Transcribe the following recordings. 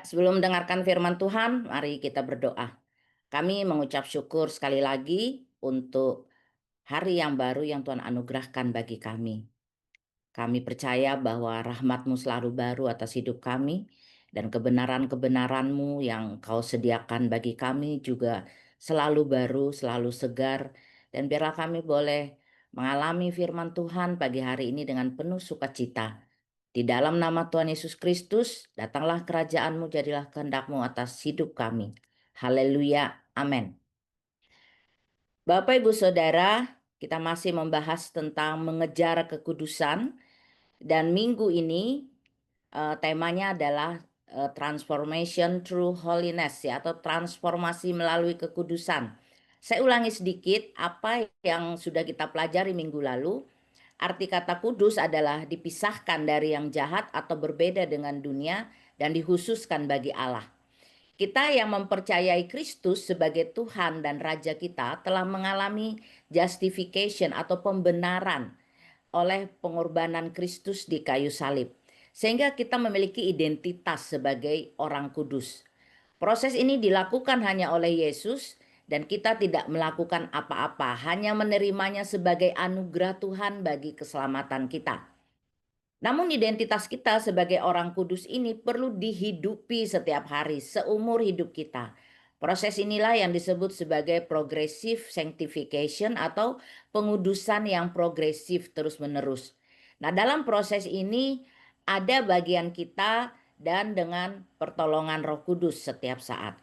Sebelum mendengarkan firman Tuhan, mari kita berdoa. Kami mengucap syukur sekali lagi untuk hari yang baru yang Tuhan anugerahkan bagi kami. Kami percaya bahwa rahmat-Mu selalu baru atas hidup kami dan kebenaran-kebenaran-Mu yang Kau sediakan bagi kami juga selalu baru, selalu segar. Dan biarlah kami boleh mengalami firman Tuhan pagi hari ini dengan penuh sukacita. Di dalam nama Tuhan Yesus Kristus, datanglah kerajaan-Mu, jadilah kehendak-Mu atas hidup kami. Haleluya. Amin. Bapak, Ibu, Saudara, kita masih membahas tentang mengejar kekudusan. Dan minggu ini temanya adalah transformation through holiness ya, atau transformasi melalui kekudusan. Saya ulangi sedikit apa yang sudah kita pelajari minggu lalu. Arti kata kudus adalah dipisahkan dari yang jahat atau berbeda dengan dunia dan dikhususkan bagi Allah. Kita yang mempercayai Kristus sebagai Tuhan dan Raja kita telah mengalami justification atau pembenaran oleh pengorbanan Kristus di kayu salib. Sehingga kita memiliki identitas sebagai orang kudus. Proses ini dilakukan hanya oleh Yesus dan kita tidak melakukan apa-apa, hanya menerimanya sebagai anugerah Tuhan bagi keselamatan kita. Namun identitas kita sebagai orang kudus ini perlu dihidupi setiap hari seumur hidup kita. Proses inilah yang disebut sebagai progressive sanctification atau pengudusan yang progresif terus-menerus. Nah, dalam proses ini ada bagian kita dan dengan pertolongan Roh Kudus setiap saat.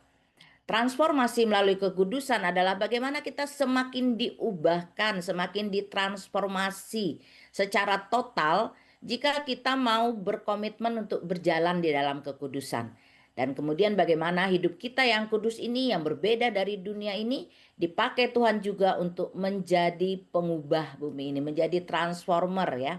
Transformasi melalui kekudusan adalah bagaimana kita semakin diubahkan, semakin ditransformasi secara total jika kita mau berkomitmen untuk berjalan di dalam kekudusan. Dan kemudian bagaimana hidup kita yang kudus ini, yang berbeda dari dunia ini, dipakai Tuhan juga untuk menjadi pengubah bumi ini, menjadi transformer ya.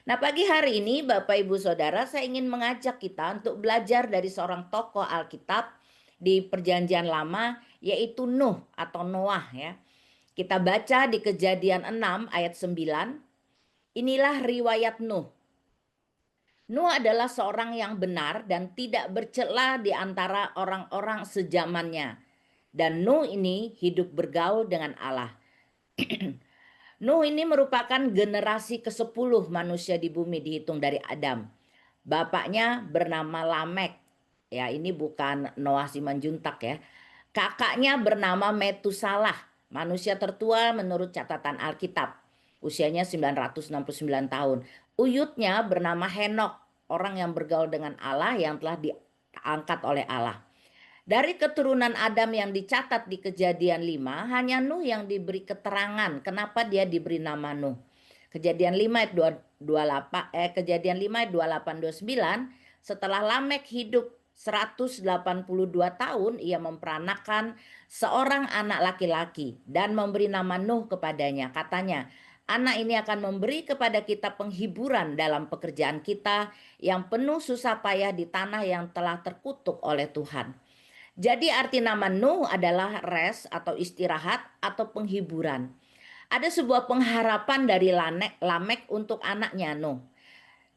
Nah, pagi hari ini Bapak Ibu Saudara, saya ingin mengajak kita untuk belajar dari seorang tokoh Alkitab di Perjanjian Lama, yaitu Nuh atau Noah ya. Kita baca di Kejadian 6 ayat 9. Inilah riwayat Nuh. Nuh adalah seorang yang benar dan tidak bercela di antara orang-orang sezamannya. Dan Nuh ini hidup bergaul dengan Allah. Nuh ini merupakan generasi ke-10 manusia di bumi dihitung dari Adam. Bapaknya bernama Lamek. Ya, ini bukan Noah Simanjuntak ya. Kakaknya bernama Metusalah, manusia tertua menurut catatan Alkitab. Usianya 969 tahun. Uyutnya bernama Henok, orang yang bergaul dengan Allah yang telah diangkat oleh Allah. Dari keturunan Adam yang dicatat di Kejadian 5, hanya Nuh yang diberi keterangan kenapa dia diberi nama Nuh. Kejadian 5 ayat 28, Kejadian 5 ayat 28 29, setelah Lamek hidup 182 tahun, ia memperanakan seorang anak laki-laki dan memberi nama Nuh kepadanya. Katanya, anak ini akan memberi kepada kita penghiburan dalam pekerjaan kita yang penuh susah payah di tanah yang telah terkutuk oleh Tuhan. Jadi arti nama Nuh adalah rest atau istirahat atau penghiburan. Ada sebuah pengharapan dari Lamek untuk anaknya Nuh.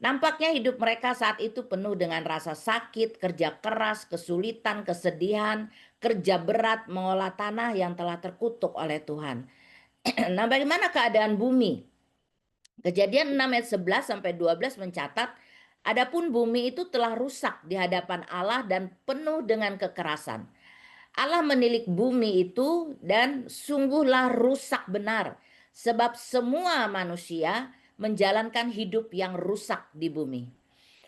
Nampaknya hidup mereka saat itu penuh dengan rasa sakit, kerja keras, kesulitan, kesedihan, kerja berat mengolah tanah yang telah terkutuk oleh Tuhan. Nah, bagaimana keadaan bumi? Kejadian 6 ayat 11 sampai 12 mencatat, adapun bumi itu telah rusak di hadapan Allah dan penuh dengan kekerasan. Allah menilik bumi itu dan sungguhlah rusak benar, sebab semua manusia menjalankan hidup yang rusak di bumi.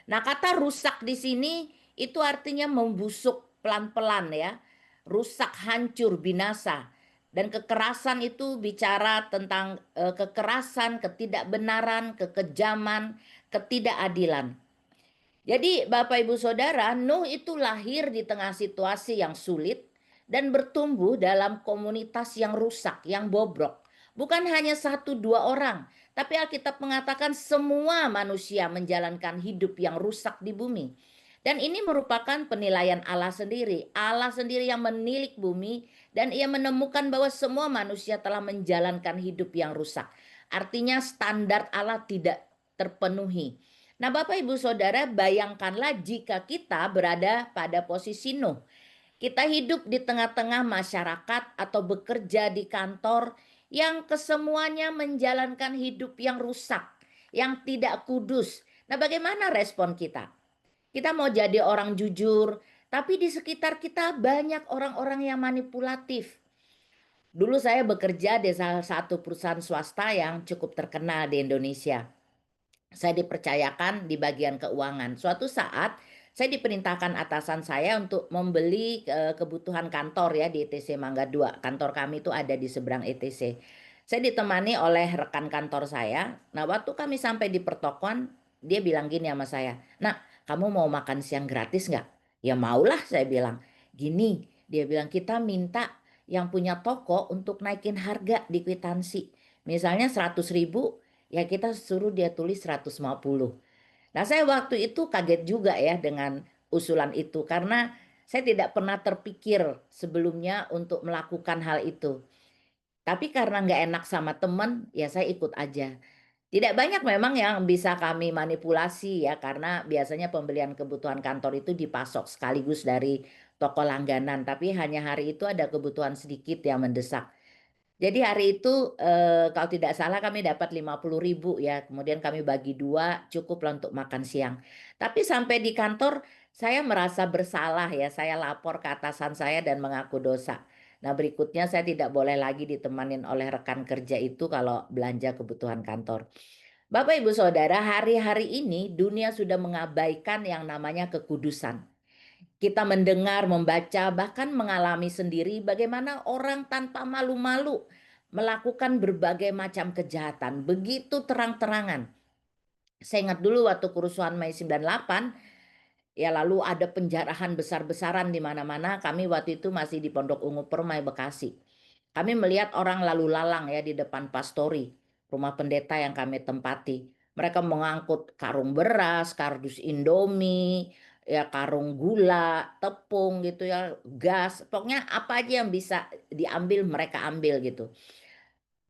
Nah, kata rusak di sini itu artinya membusuk pelan-pelan ya. Rusak, hancur, binasa. Dan kekerasan itu bicara tentang kekerasan, ketidakbenaran, kekejaman, ketidakadilan. Jadi Bapak Ibu Saudara, Nuh itu lahir di tengah situasi yang sulit dan bertumbuh dalam komunitas yang rusak, yang bobrok. Bukan hanya satu dua orang, tapi Alkitab mengatakan semua manusia menjalankan hidup yang rusak di bumi. Dan ini merupakan penilaian Allah sendiri. Allah sendiri yang menilik bumi dan ia menemukan bahwa semua manusia telah menjalankan hidup yang rusak. Artinya standar Allah tidak terpenuhi. Nah, Bapak Ibu Saudara, bayangkanlah jika kita berada pada posisi Nuh. Kita hidup di tengah-tengah masyarakat atau bekerja di kantor yang kesemuanya menjalankan hidup yang rusak, yang tidak kudus. Nah, bagaimana respon kita? Kita mau jadi orang jujur, tapi di sekitar kita banyak orang-orang yang manipulatif. Dulu saya bekerja di salah satu perusahaan swasta yang cukup terkenal di Indonesia. Saya dipercayakan di bagian keuangan. Suatu saat saya diperintahkan atasan saya untuk membeli kebutuhan kantor ya di ETC Mangga 2. Kantor kami itu ada di seberang ETC. Saya ditemani oleh rekan kantor saya. Nah, waktu kami sampai di pertokoan, dia bilang gini sama saya, "Nak, kamu mau makan siang gratis nggak?" "Ya maulah," saya bilang. "Gini," dia bilang, "kita minta yang punya toko untuk naikin harga di kwitansi. Misalnya 100.000, ya kita suruh dia tulis 150." Nah, saya waktu itu kaget juga ya dengan usulan itu karena saya tidak pernah terpikir sebelumnya untuk melakukan hal itu. Tapi karena nggak enak sama temen, ya saya ikut aja. Tidak banyak memang yang bisa kami manipulasi ya karena biasanya pembelian kebutuhan kantor itu dipasok sekaligus dari toko langganan. Tapi hanya hari itu ada kebutuhan sedikit yang mendesak. Jadi hari itu, kalau tidak salah kami dapat 50.000 ya, kemudian kami bagi 2 cukuplah untuk makan siang. Tapi sampai di kantor saya merasa bersalah ya, saya lapor ke atasan saya dan mengaku dosa. Nah, berikutnya saya tidak boleh lagi ditemanin oleh rekan kerja itu kalau belanja kebutuhan kantor. Bapak Ibu Saudara, hari-hari ini dunia sudah mengabaikan yang namanya kekudusan. Kita mendengar, membaca, bahkan mengalami sendiri bagaimana orang tanpa malu-malu melakukan berbagai macam kejahatan begitu terang-terangan. Saya ingat dulu waktu kerusuhan Mei 98, ya lalu ada penjarahan besar-besaran di mana-mana. Kami waktu itu masih di Pondok Ungu Permai, Bekasi. Kami melihat orang lalu lalang ya di depan pastori, rumah pendeta yang kami tempati. Mereka mengangkut karung beras, kardus Indomie, ya karung gula, tepung gitu ya, gas, pokoknya apa aja yang bisa diambil mereka ambil gitu.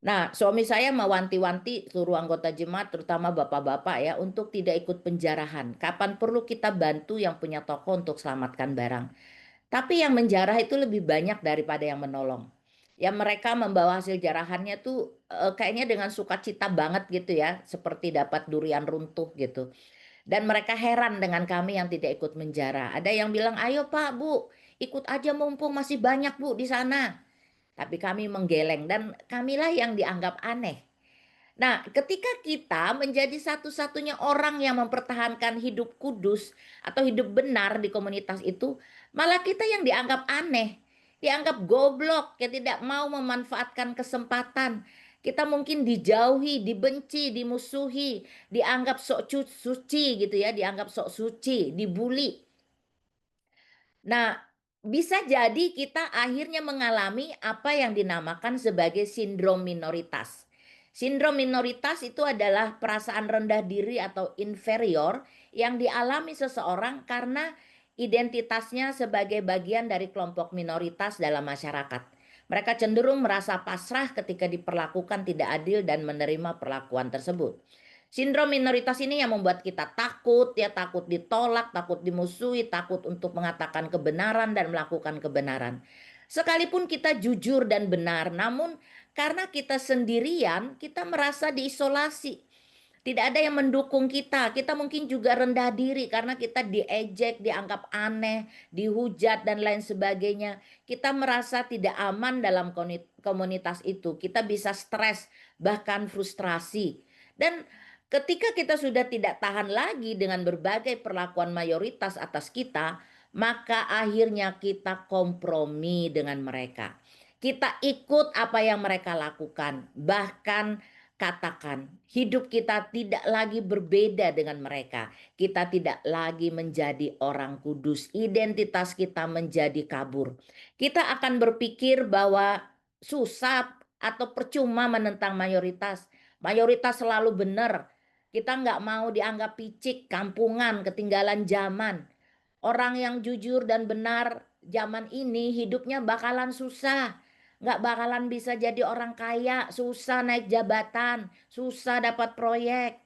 Nah, suami saya mewanti-wanti seluruh anggota jemaat, terutama bapak-bapak ya, untuk tidak ikut penjarahan. Kapan perlu kita bantu yang punya toko untuk selamatkan barang. Tapi yang menjarah itu lebih banyak daripada yang menolong. Ya mereka membawa hasil jarahannya tuh kayaknya dengan sukacita banget gitu ya, seperti dapat durian runtuh gitu. Dan mereka heran dengan kami yang tidak ikut menjarah. Ada yang bilang, "Ayo Pak, Bu, ikut aja mumpung masih banyak Bu di sana." Tapi kami menggeleng dan kamilah yang dianggap aneh. Nah, ketika kita menjadi satu-satunya orang yang mempertahankan hidup kudus atau hidup benar di komunitas itu, malah kita yang dianggap aneh, dianggap goblok, yang tidak mau memanfaatkan kesempatan. Kita mungkin dijauhi, dibenci, dimusuhi, dianggap sok suci gitu ya, dianggap sok suci, dibully. Nah, bisa jadi kita akhirnya mengalami apa yang dinamakan sebagai sindrom minoritas. Sindrom minoritas itu adalah perasaan rendah diri atau inferior yang dialami seseorang karena identitasnya sebagai bagian dari kelompok minoritas dalam masyarakat. Mereka cenderung merasa pasrah ketika diperlakukan tidak adil dan menerima perlakuan tersebut. Sindrom minoritas ini yang membuat kita takut, ya takut ditolak, takut dimusuhi, takut untuk mengatakan kebenaran dan melakukan kebenaran. Sekalipun kita jujur dan benar, namun karena kita sendirian, kita merasa diisolasi. Tidak ada yang mendukung kita. Kita mungkin juga rendah diri karena kita diejek, dianggap aneh, dihujat dan lain sebagainya. Kita merasa tidak aman dalam komunitas itu. Kita bisa stres, bahkan frustrasi. Dan ketika kita sudah tidak tahan lagi dengan berbagai perlakuan mayoritas atas kita, maka akhirnya kita kompromi dengan mereka. Kita ikut apa yang mereka lakukan, bahkan katakan hidup kita tidak lagi berbeda dengan mereka. Kita tidak lagi menjadi orang kudus, identitas kita menjadi kabur. Kita akan berpikir bahwa susah atau percuma menentang mayoritas. Mayoritas selalu benar. Kita nggak mau dianggap picik, kampungan, ketinggalan zaman. Orang yang jujur dan benar zaman ini hidupnya bakalan susah. Nggak bakalan bisa jadi orang kaya, susah naik jabatan, susah dapat proyek.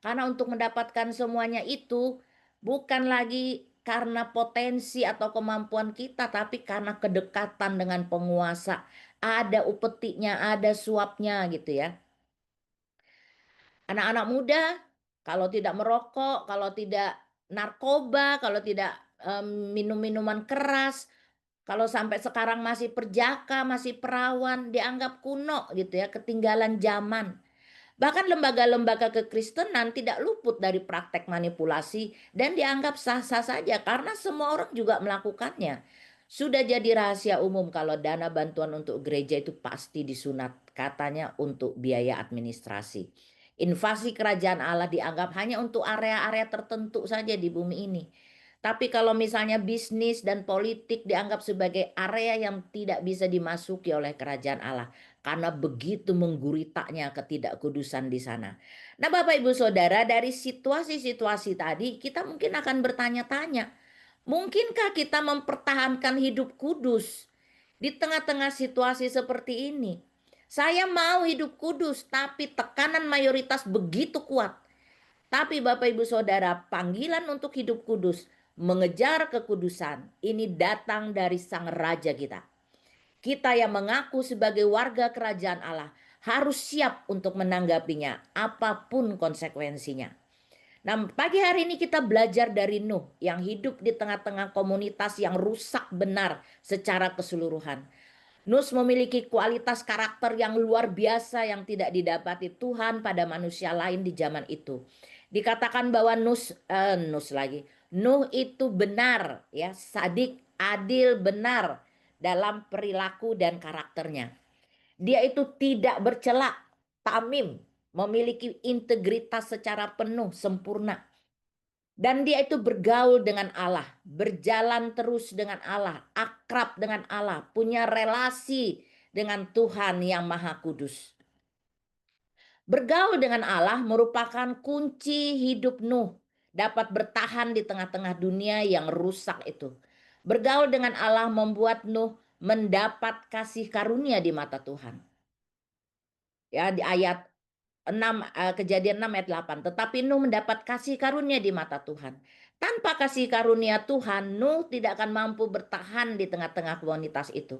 Karena untuk mendapatkan semuanya itu bukan lagi karena potensi atau kemampuan kita, tapi karena kedekatan dengan penguasa. Ada upetinya, ada suapnya gitu ya. Anak-anak muda kalau tidak merokok, kalau tidak narkoba, kalau tidak minum minuman keras, kalau sampai sekarang masih perjaka, masih perawan, dianggap kuno gitu ya, ketinggalan zaman. Bahkan lembaga-lembaga kekristenan tidak luput dari praktek manipulasi dan dianggap sah-sah saja karena semua orang juga melakukannya. Sudah jadi rahasia umum kalau dana bantuan untuk gereja itu pasti disunat, katanya untuk biaya administrasi. Invasi kerajaan Allah dianggap hanya untuk area-area tertentu saja di bumi ini. Tapi kalau misalnya bisnis dan politik dianggap sebagai area yang tidak bisa dimasuki oleh kerajaan Allah karena begitu mengguritanya ketidakkudusan di sana. Nah, Bapak Ibu Saudara, dari situasi-situasi tadi kita mungkin akan bertanya-tanya, mungkinkah kita mempertahankan hidup kudus di tengah-tengah situasi seperti ini? Saya mau hidup kudus, tapi tekanan mayoritas begitu kuat. Tapi Bapak Ibu Saudara, panggilan untuk hidup kudus, mengejar kekudusan, ini datang dari Sang Raja kita. Kita yang mengaku sebagai warga kerajaan Allah harus siap untuk menanggapinya, apapun konsekuensinya. Nah, pagi hari ini kita belajar dari Nuh yang hidup di tengah-tengah komunitas yang rusak benar secara keseluruhan. Nuh memiliki kualitas karakter yang luar biasa yang tidak didapati Tuhan pada manusia lain di zaman itu. Dikatakan bahwa Nuh itu benar, ya, sadik, adil, benar dalam perilaku dan karakternya. Dia itu tidak bercela, tamim, memiliki integritas secara penuh, sempurna. Dan dia itu bergaul dengan Allah, berjalan terus dengan Allah, akrab dengan Allah, punya relasi dengan Tuhan yang Maha Kudus. Bergaul dengan Allah merupakan kunci hidup Nuh dapat bertahan di tengah-tengah dunia yang rusak itu. Bergaul dengan Allah membuat Nuh mendapat kasih karunia di mata Tuhan. Ya, di ayat 6, Kejadian 6 ayat 8. Tetapi Nuh mendapat kasih karunia di mata Tuhan. Tanpa kasih karunia Tuhan, Nuh tidak akan mampu bertahan di tengah-tengah komunitas itu.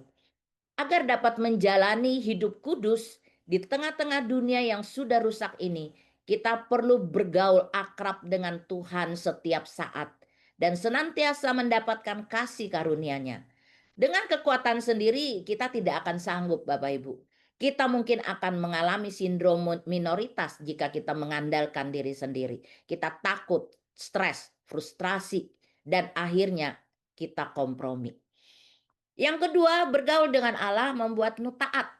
Agar dapat menjalani hidup kudus di tengah-tengah dunia yang sudah rusak ini, kita perlu bergaul akrab dengan Tuhan setiap saat dan senantiasa mendapatkan kasih karunia-Nya. Dengan kekuatan sendiri, kita tidak akan sanggup, Bapak Ibu. Kita mungkin akan mengalami sindrom minoritas jika kita mengandalkan diri sendiri. Kita takut, stres, frustrasi, dan akhirnya kita kompromi. Yang kedua, bergaul dengan Allah membuat Nuh taat.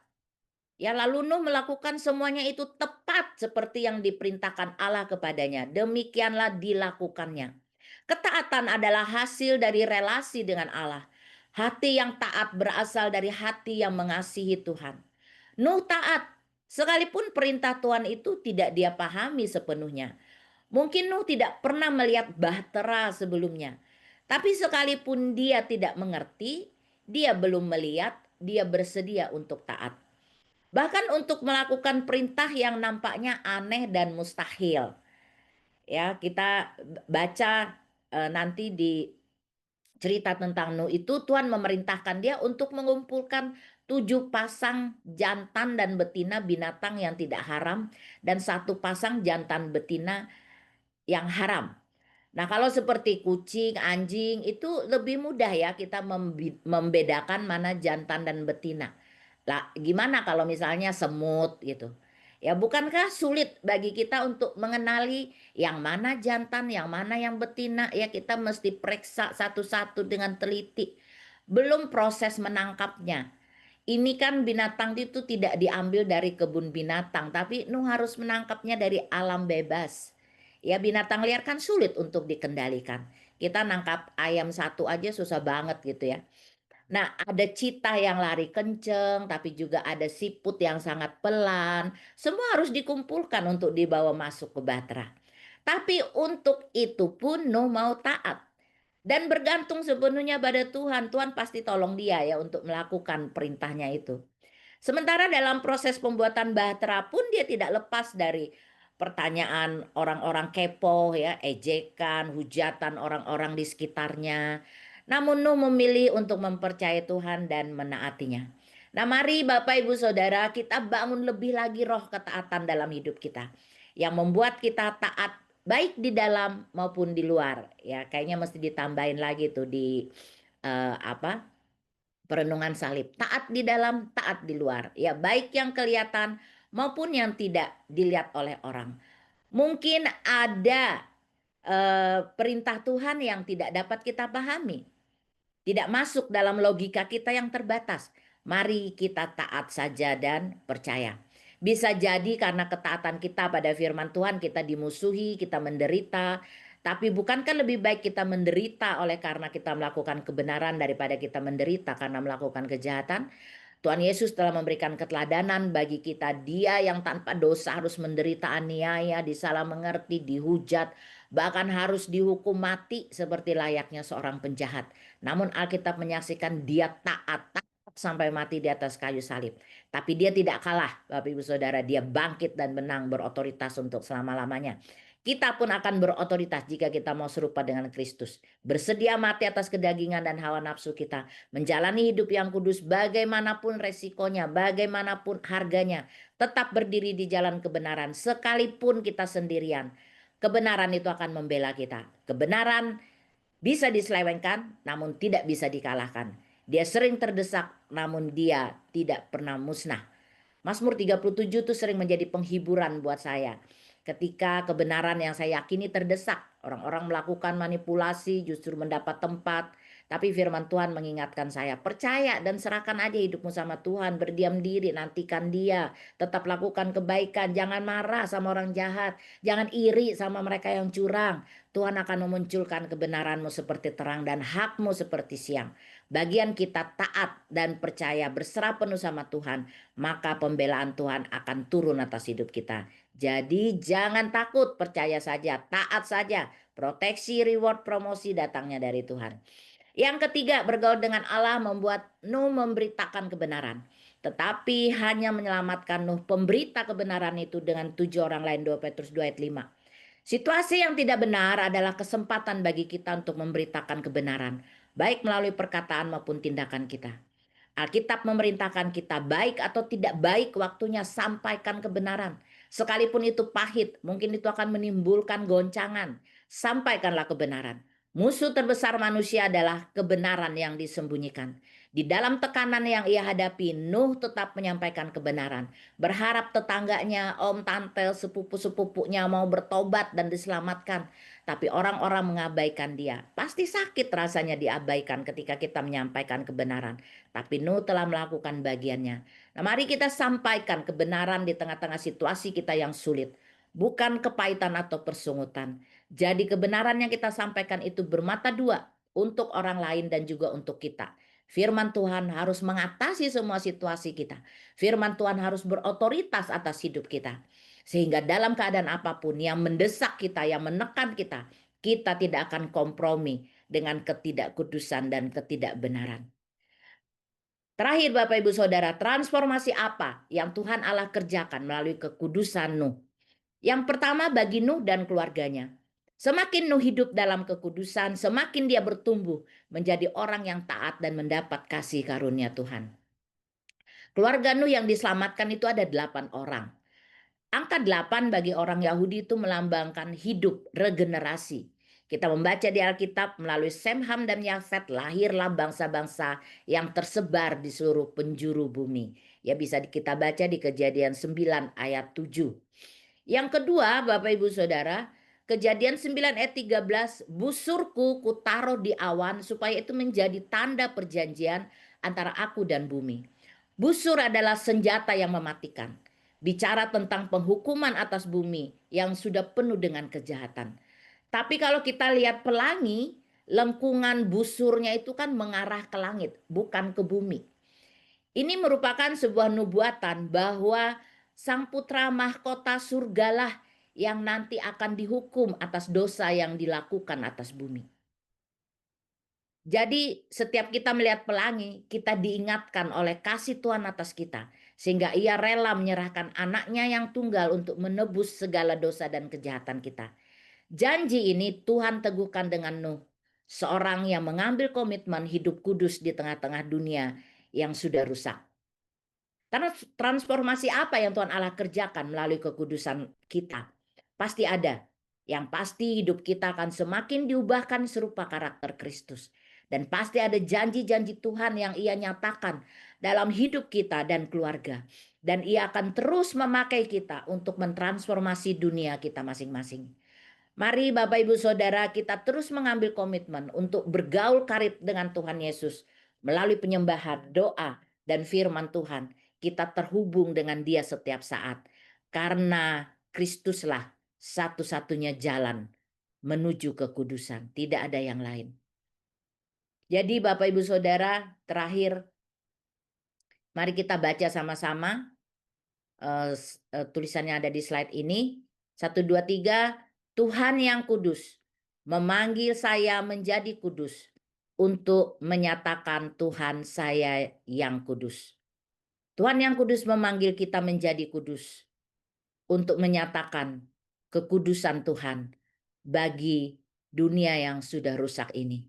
Ya, lalu Nuh melakukan semuanya itu tepat seperti yang diperintahkan Allah kepadanya. Demikianlah dilakukannya. Ketaatan adalah hasil dari relasi dengan Allah. Hati yang taat berasal dari hati yang mengasihi Tuhan. Nuh taat, sekalipun perintah Tuhan itu tidak dia pahami sepenuhnya. Mungkin Nuh tidak pernah melihat bahtera sebelumnya. Tapi sekalipun dia tidak mengerti, dia belum melihat, dia bersedia untuk taat. Bahkan untuk melakukan perintah yang nampaknya aneh dan mustahil. Ya, kita baca nanti di cerita tentang Nuh itu Tuhan memerintahkan dia untuk mengumpulkan 7 pasang jantan dan betina binatang yang tidak haram dan 1 pasang jantan betina yang haram. Nah, kalau seperti kucing, anjing itu lebih mudah ya kita membedakan mana jantan dan betina. Lah, gimana kalau misalnya semut gitu? Ya, bukankah sulit bagi kita untuk mengenali yang mana jantan, yang mana yang betina? Ya, kita mesti periksa satu-satu dengan teliti. Belum proses menangkapnya. Ini kan binatang itu tidak diambil dari kebun binatang, tapi Nuh harus menangkapnya dari alam bebas. Ya, binatang liar kan sulit untuk dikendalikan. Kita nangkap ayam satu aja susah banget gitu ya. Nah, ada cita yang lari kenceng, tapi juga ada siput yang sangat pelan. Semua harus dikumpulkan untuk dibawa masuk ke Batra. Tapi untuk itu pun Nuh mau taat. Dan bergantung sepenuhnya pada Tuhan. Tuhan pasti tolong dia ya untuk melakukan perintahnya itu. Sementara dalam proses pembuatan Bahtera pun dia tidak lepas dari pertanyaan orang-orang kepo ya, ejekan, hujatan orang-orang di sekitarnya. Namun Nuh memilih untuk mempercayai Tuhan dan menaatinya. Nah, mari Bapak Ibu Saudara, kita bangun lebih lagi roh ketaatan dalam hidup kita yang membuat kita taat baik di dalam maupun di luar. Ya, kayaknya mesti ditambahin lagi tuh di apa? Perenungan salib. Taat di dalam, taat di luar. Ya, baik yang kelihatan maupun yang tidak dilihat oleh orang. Mungkin ada perintah Tuhan yang tidak dapat kita pahami, tidak masuk dalam logika kita yang terbatas. Mari kita taat saja dan percaya. Bisa jadi karena ketaatan kita pada firman Tuhan kita dimusuhi, kita menderita. Tapi bukankah lebih baik kita menderita oleh karena kita melakukan kebenaran daripada kita menderita karena melakukan kejahatan? Tuhan Yesus telah memberikan keteladanan bagi kita. Dia yang tanpa dosa harus menderita aniaya, disalah mengerti, dihujat, bahkan harus dihukum mati seperti layaknya seorang penjahat. Namun Alkitab menyaksikan dia taat sampai mati di atas kayu salib. Tapi dia tidak kalah, Bapak Ibu Saudara. Dia bangkit dan menang, berotoritas untuk selama-lamanya. Kita pun akan berotoritas jika kita mau serupa dengan Kristus. Bersedia mati atas kedagingan dan hawa nafsu kita, menjalani hidup yang kudus bagaimanapun resikonya, bagaimanapun harganya, tetap berdiri di jalan kebenaran sekalipun kita sendirian. Kebenaran itu akan membela kita. Kebenaran bisa diselewengkan namun tidak bisa dikalahkan. Dia sering terdesak namun dia tidak pernah musnah. Mazmur 37 itu sering menjadi penghiburan buat saya. Ketika kebenaran yang saya yakini terdesak, orang-orang melakukan manipulasi justru mendapat tempat. Tapi firman Tuhan mengingatkan saya, percaya dan serahkan aja hidupmu sama Tuhan, berdiam diri, nantikan Dia, tetap lakukan kebaikan, jangan marah sama orang jahat, jangan iri sama mereka yang curang. Tuhan akan memunculkan kebenaranmu seperti terang dan hakmu seperti siang. Bagian kita taat dan percaya berserah penuh sama Tuhan, maka pembelaan Tuhan akan turun atas hidup kita. Jadi jangan takut, percaya saja, taat saja. Proteksi, reward, promosi datangnya dari Tuhan. Yang ketiga, bergaul dengan Allah membuat Nuh memberitakan kebenaran. Tetapi hanya menyelamatkan Nuh pemberita kebenaran itu dengan 7 orang lain, 2 Petrus 2 ayat 5. Situasi yang tidak benar adalah kesempatan bagi kita untuk memberitakan kebenaran, baik melalui perkataan maupun tindakan kita. Alkitab memerintahkan kita baik atau tidak baik waktunya sampaikan kebenaran. Sekalipun itu pahit, mungkin itu akan menimbulkan goncangan. Sampaikanlah kebenaran. Musuh terbesar manusia adalah kebenaran yang disembunyikan. Di dalam tekanan yang ia hadapi, Nuh tetap menyampaikan kebenaran. Berharap tetangganya, om, tante, sepupu-sepupunya mau bertobat dan diselamatkan. Tapi orang-orang mengabaikan dia. Pasti sakit rasanya diabaikan ketika kita menyampaikan kebenaran. Tapi Nuh telah melakukan bagiannya. Nah, mari kita sampaikan kebenaran di tengah-tengah situasi kita yang sulit. Bukan kepahitan atau persungutan. Jadi kebenaran yang kita sampaikan itu bermata dua untuk orang lain dan juga untuk kita. Firman Tuhan harus mengatasi semua situasi kita. Firman Tuhan harus berotoritas atas hidup kita. Sehingga dalam keadaan apapun yang mendesak kita, yang menekan kita, kita tidak akan kompromi dengan ketidakkudusan dan ketidakbenaran. Terakhir Bapak Ibu Saudara, transformasi apa yang Tuhan Allah kerjakan melalui kekudusan Nuh? Yang pertama bagi Nuh dan keluarganya. Semakin Nuh hidup dalam kekudusan, semakin dia bertumbuh menjadi orang yang taat dan mendapat kasih karunia Tuhan. Keluarga Nuh yang diselamatkan itu ada 8 orang. Angka 8 bagi orang Yahudi itu melambangkan hidup regenerasi. Kita membaca di Alkitab melalui Sem, Ham, dan Yafet lahirlah bangsa-bangsa yang tersebar di seluruh penjuru bumi. Ya bisa kita baca di Kejadian 9 ayat 7. Yang kedua Bapak Ibu Saudara, Kejadian 9 ayat 13, busurku kutaruh di awan supaya itu menjadi tanda perjanjian antara aku dan bumi. Busur adalah senjata yang mematikan. Bicara tentang penghukuman atas bumi yang sudah penuh dengan kejahatan. Tapi kalau kita lihat pelangi, lengkungan busurnya itu kan mengarah ke langit, bukan ke bumi. Ini merupakan sebuah nubuatan bahwa sang putra mahkota surgalah yang nanti akan dihukum atas dosa yang dilakukan atas bumi. Jadi setiap kita melihat pelangi, kita diingatkan oleh kasih Tuhan atas kita. sehingga ia rela menyerahkan anaknya yang tunggal untuk menebus segala dosa dan kejahatan kita. Janji ini Tuhan teguhkan dengan Nuh, seorang yang mengambil komitmen hidup kudus di tengah-tengah dunia yang sudah rusak. Transformasi apa yang Tuhan Allah kerjakan melalui kekudusan kita? Pasti ada. Yang pasti hidup kita akan semakin diubahkan serupa karakter Kristus. Dan pasti ada janji-janji Tuhan yang ia nyatakan dalam hidup kita dan keluarga. Dan ia akan terus memakai kita untuk mentransformasi dunia kita masing-masing. Mari Bapak Ibu Saudara, kita terus mengambil komitmen untuk bergaul karib dengan Tuhan Yesus melalui penyembahan, doa, dan firman Tuhan. Kita terhubung dengan Dia setiap saat karena Kristuslah satu-satunya jalan menuju kekudusan, tidak ada yang lain. Jadi Bapak Ibu Saudara, terakhir mari kita baca sama-sama tulisannya ada di slide ini. 1, 2, 3. Tuhan yang kudus memanggil saya menjadi kudus untuk menyatakan Tuhan saya yang kudus. Tuhan yang kudus memanggil kita menjadi kudus untuk menyatakan kekudusan Tuhan bagi dunia yang sudah rusak ini.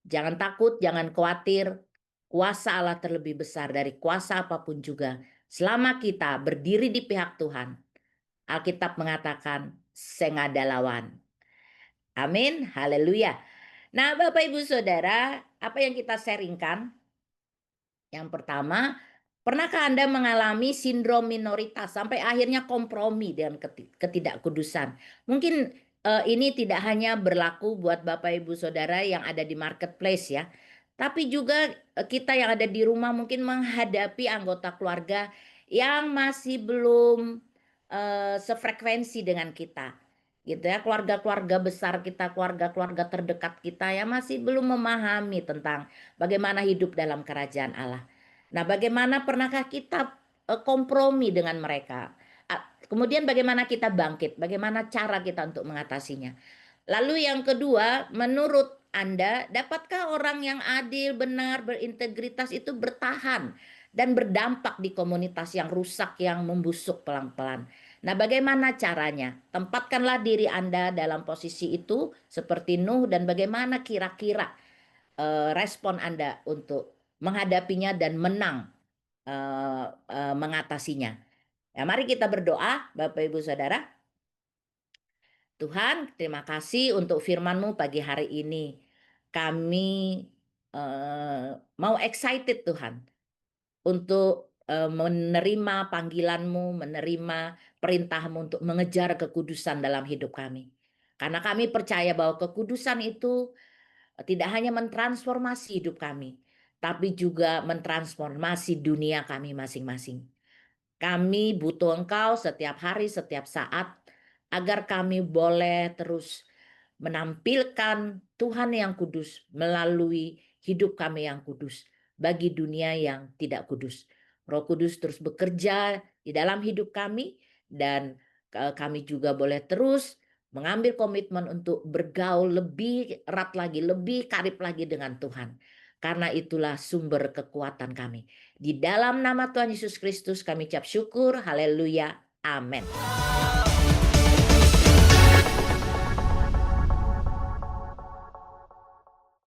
Jangan takut, jangan khawatir. Kuasa Allah terlebih besar dari kuasa apapun juga. Selama kita berdiri di pihak Tuhan, Alkitab mengatakan, sengada lawan. Amin, haleluya. Nah Bapak Ibu Saudara, apa yang kita sharingkan? Yang pertama, pernahkah Anda mengalami sindrom minoritas sampai akhirnya kompromi dengan ketidakkudusan? Mungkin ini tidak hanya berlaku buat Bapak Ibu Saudara yang ada di marketplace ya, tapi juga kita yang ada di rumah mungkin menghadapi anggota keluarga yang masih belum sefrekuensi dengan kita. Gitu ya, keluarga-keluarga besar kita, keluarga-keluarga terdekat kita yang masih belum memahami tentang bagaimana hidup dalam kerajaan Allah. Nah, bagaimana pernahkah kita kompromi dengan mereka? Kemudian bagaimana kita bangkit? Bagaimana cara kita untuk mengatasinya? Lalu yang kedua, menurut Anda, dapatkah orang yang adil, benar, berintegritas itu bertahan dan berdampak di komunitas yang rusak, yang membusuk pelan-pelan? Nah, bagaimana caranya? Tempatkanlah diri Anda dalam posisi itu seperti Nuh dan bagaimana kira-kira respon Anda untuk menghadapinya dan menang mengatasinya. Ya, mari kita berdoa, Bapak Ibu Saudara. Tuhan, terima kasih untuk firman-Mu pagi hari ini. Kami mau excited Tuhan untuk menerima panggilan-Mu, menerima perintah-Mu untuk mengejar kekudusan dalam hidup kami. Karena kami percaya bahwa kekudusan itu tidak hanya mentransformasi hidup kami, tapi juga mentransformasi dunia kami masing-masing. Kami butuh Engkau setiap hari, setiap saat, agar kami boleh terus menampilkan Tuhan yang kudus melalui hidup kami yang kudus bagi dunia yang tidak kudus. Roh Kudus terus bekerja di dalam hidup kami dan kami juga boleh terus mengambil komitmen untuk bergaul lebih erat lagi, lebih karib lagi dengan Tuhan. Karena itulah sumber kekuatan kami. Di dalam nama Tuhan Yesus Kristus kami ucap syukur. Haleluya. Amin.